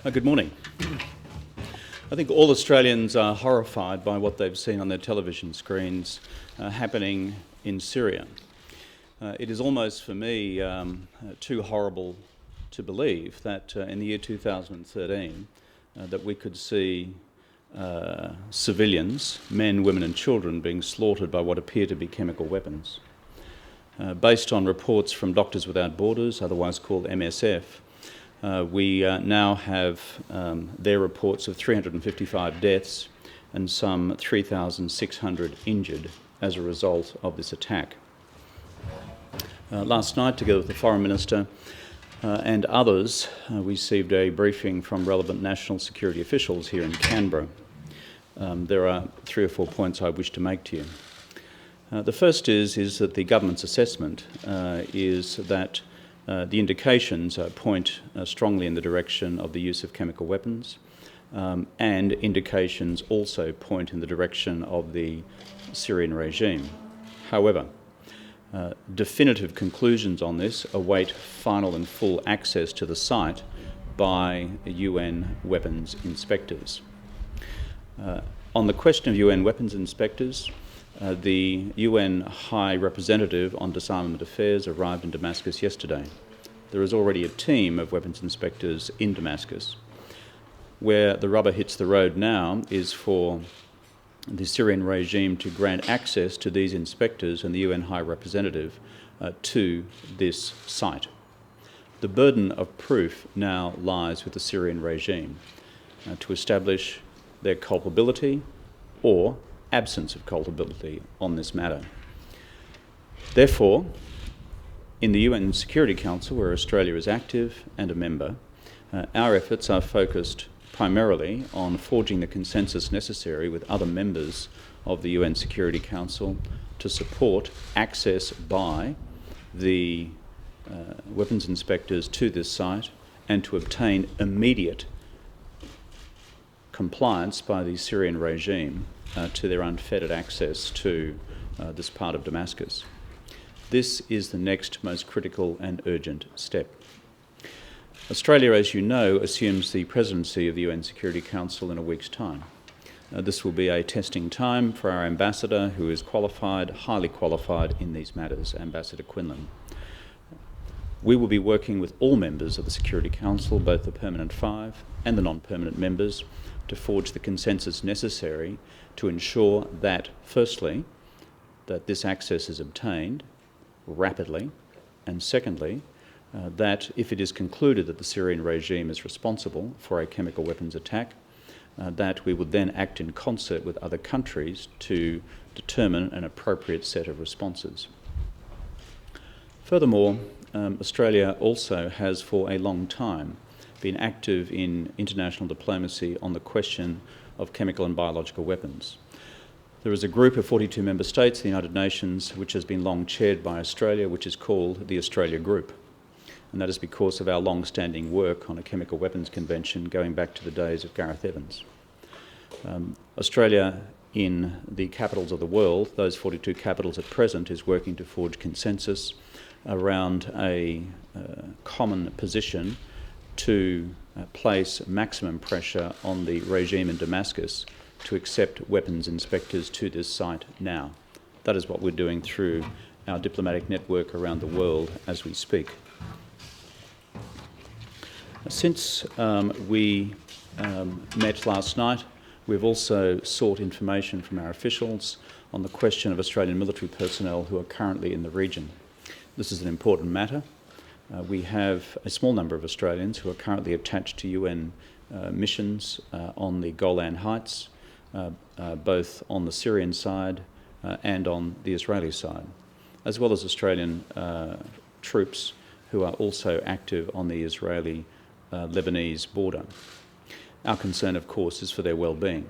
Good morning. I think all Australians are horrified by what they've seen on their television screens happening in Syria. It is almost, for me, too horrible to believe that in the year 2013 that we could see civilians, men, women and children, being slaughtered by what appear to be chemical weapons. Based on reports from Doctors Without Borders, otherwise called MSF, we now have their reports of 355 deaths and some 3,600 injured as a result of this attack. Last night, together with the Foreign Minister and others, we received a briefing from relevant national security officials here in Canberra. There are 3 or 4 points I wish to make to you. The first is that the government's assessment is that the indications point strongly in the direction of the use of chemical weapons, and indications also point in the direction of the Syrian regime. However, definitive conclusions on this await final and full access to the site by UN weapons inspectors. On the question of UN weapons inspectors, the UN High Representative on Disarmament Affairs arrived in Damascus yesterday. There is already a team of weapons inspectors in Damascus. Where the rubber hits the road now is for the Syrian regime to grant access to these inspectors and the UN High Representative to this site. The burden of proof now lies with the Syrian regime to establish their culpability or absence of culpability on this matter. Therefore, in the UN Security Council, where Australia is active and a member, our efforts are focused primarily on forging the consensus necessary with other members of the UN Security Council to support access by the weapons inspectors to this site and to obtain immediate compliance by the Syrian regime to their unfettered access to this part of Damascus. This is the next most critical and urgent step. Australia, as you know, assumes the presidency of the UN Security Council in a week's time. This will be a testing time for our ambassador, who is qualified, highly qualified in these matters, Ambassador Quinlan. We will be working with all members of the Security Council, both the permanent 5 and the non-permanent members, to forge the consensus necessary to ensure that, firstly, that this access is obtained rapidly, and secondly, that if it is concluded that the Syrian regime is responsible for a chemical weapons attack, that we would then act in concert with other countries to determine an appropriate set of responses. Furthermore, Australia also has for a long time been active in international diplomacy on the question of chemical and biological weapons. There is a group of 42 member states, the United Nations, which has been long chaired by Australia, which is called the Australia Group. And that is because of our long-standing work on a chemical weapons convention going back to the days of Gareth Evans. Australia, in the capitals of the world, those 42 capitals at present, is working to forge consensus around a common position to place maximum pressure on the regime in Damascus to accept weapons inspectors to this site now. That is what we're doing through our diplomatic network around the world as we speak. Since we met last night, we've also sought information from our officials on the question of Australian military personnel who are currently in the region. This is an important matter. We have a small number of Australians who are currently attached to UN missions on the Golan Heights, both on the Syrian side and on the Israeli side, as well as Australian troops who are also active on the Israeli-Lebanese border. Our concern, of course, is for their well-being.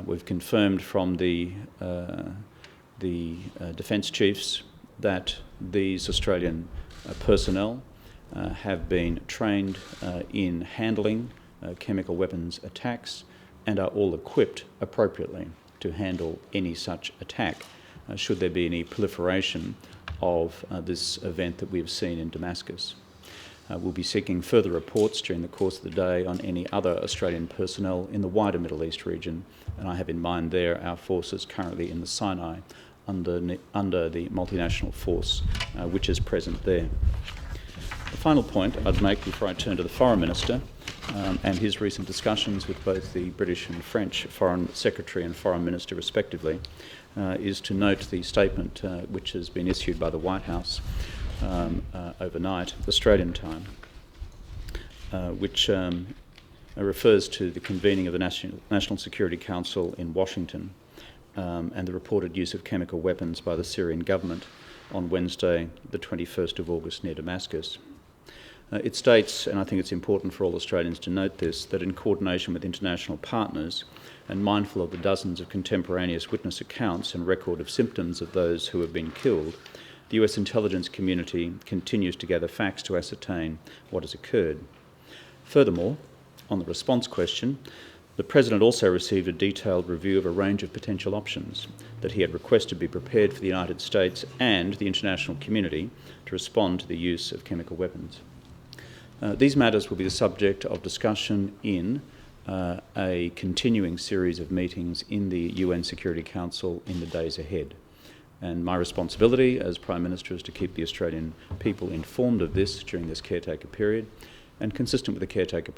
We've confirmed from the defence chiefs that these Australian personnel have been trained in handling chemical weapons attacks and are all equipped appropriately to handle any such attack should there be any proliferation of this event that we've seen in Damascus. We'll be seeking further reports during the course of the day on any other Australian personnel in the wider Middle East region, and I have in mind there our forces currently in the Sinai under the multinational force which is present there. The final point I'd make before I turn to the Foreign Minister and his recent discussions with both the British and French Foreign Secretary and Foreign Minister respectively is to note the statement which has been issued by the White House overnight, Australian time, which refers to the convening of the National Security Council in Washington and the reported use of chemical weapons by the Syrian government on Wednesday, the 21st of August near Damascus. It states, and I think it's important for all Australians to note this, that in coordination with international partners and mindful of the dozens of contemporaneous witness accounts and record of symptoms of those who have been killed, the US intelligence community continues to gather facts to ascertain what has occurred. Furthermore, on the response question, the President also received a detailed review of a range of potential options that he had requested be prepared for the United States and the international community to respond to the use of chemical weapons. These matters will be the subject of discussion in a continuing series of meetings in the UN Security Council in the days ahead. And my responsibility as Prime Minister is to keep the Australian people informed of this during this caretaker period, and consistent with the caretaker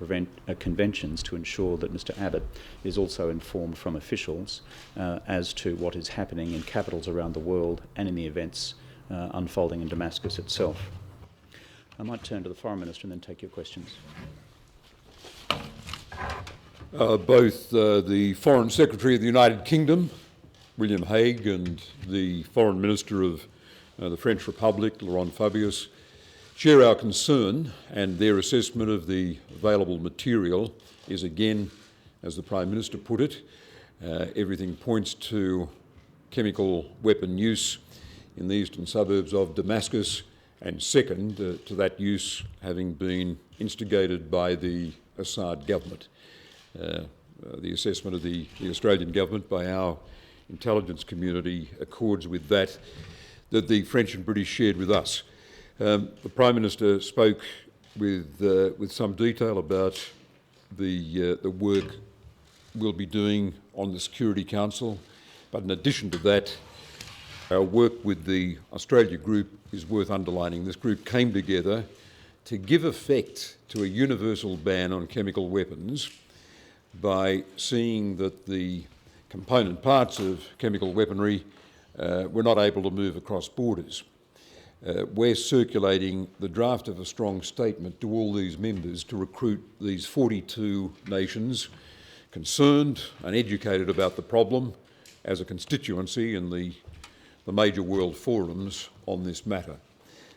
conventions to ensure that Mr Abbott is also informed from officials as to what is happening in capitals around the world and in the events unfolding in Damascus itself. I might turn to the Foreign Minister and then take your questions. Both the Foreign Secretary of the United Kingdom, William Hague, and the Foreign Minister of the French Republic, Laurent Fabius, share our concern, and their assessment of the available material is again, as the Prime Minister put it, everything points to chemical weapon use in the eastern suburbs of Damascus, and second, to that use having been instigated by the Assad government. The assessment of the Australian government by our intelligence community accords with that the French and British shared with us. The Prime Minister spoke with some detail about the work we'll be doing on the Security Council, but in addition to that, our work with the Australia Group is worth underlining. This group came together to give effect to a universal ban on chemical weapons by seeing that the component parts of chemical weaponry were not able to move across borders. We're circulating the draft of a strong statement to all these members to recruit these 42 nations concerned and educated about the problem as a constituency in the major world forums on this matter.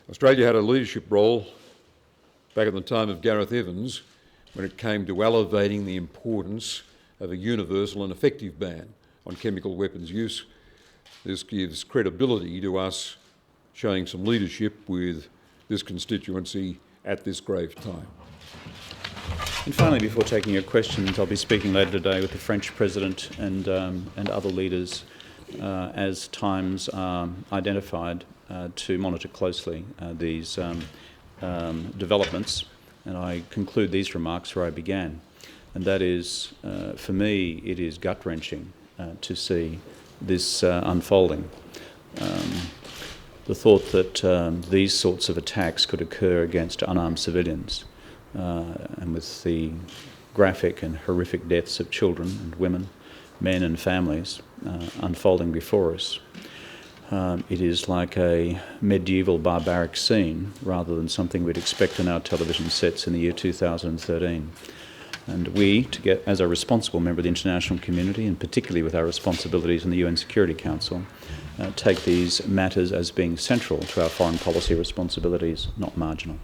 Australia had a leadership role back at the time of Gareth Evans when it came to elevating the importance of a universal and effective ban on chemical weapons use. This gives credibility to us showing some leadership with this constituency at this grave time. And finally, before taking your questions, I'll be speaking later today with the French President and other leaders as times are identified to monitor closely these developments. And I conclude these remarks where I began. And that is, for me, it is gut-wrenching to see this unfolding. The thought that these sorts of attacks could occur against unarmed civilians, and with the graphic and horrific deaths of children and women, men and families unfolding before us. It is like a medieval barbaric scene rather than something we'd expect on our television sets in the year 2013. And we, as a responsible member of the international community, and particularly with our responsibilities in the UN Security Council, take these matters as being central to our foreign policy responsibilities, not marginal.